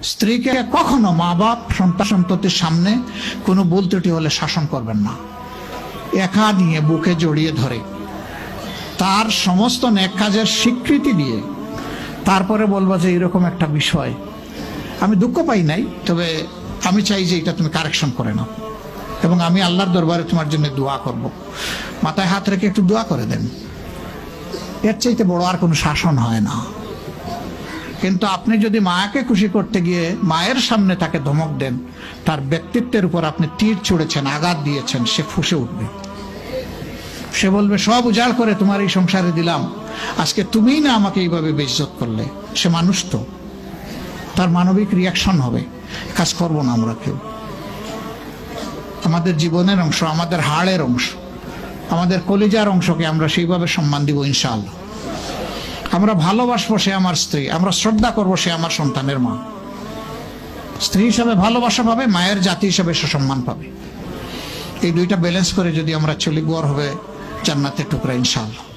স্ত্রীকে কখনো মা বাপ সন্তান সন্ততির সামনে কোনো ভুল ত্রুটি হলে শাসন করবেন না। একা নিয়ে বুকে জড়িয়ে ধরে তার সমস্ত নেক কাজের স্বীকৃতি দিয়ে তারপরে বলবো যে এরকম একটা বিষয় আমি দুঃখ পাই নাই, তবে আমি চাই যে এটা তুমি কারেকশন করে নাও এবং আমি আল্লাহর দরবারে তোমার জন্য দোয়া করব। মাথায় হাত রেখে একটু দোয়া করে দেন। এর চাইতে বড় আর কোনো শাসন হয় না। কিন্তু আপনি যদি মাকে খুশি করতে গিয়ে মায়ের সামনে তাকে ধমক দেন, তার ব্যক্তিত্বের উপর আপনি তীর ছুঁড়েছেন, আঘাত দিয়েছেন, সে ফুঁসে উঠবে। সে বলবে সব উজাড় করে তোমার এই সংসারে দিলাম, আজকে তুমিই না আমাকে এইভাবে বেইজ্জত করলে। সে মানুষ তো, তার মানবিক রিয়াকশন হবে। কাজ করবো না আমরা কেউ। আমাদের জীবনের অংশ, আমাদের হাড়ের অংশ, আমাদের কলিজার অংশকে আমরা সেইভাবে সম্মান দিব ইনশাআল্লাহ। আমরা ভালোবাসবো সে আমার স্ত্রী, আমরা শ্রদ্ধা করবো সে আমার সন্তানের মা। স্ত্রী হিসাবে ভালোবাসা পাবে, মায়ের জাতি হিসাবে সে সম্মান পাবে। এই দুইটা ব্যালেন্স করে যদি আমরা চলি, গড় হবে জান্নাতের টুকরা ইনশাআল্লাহ।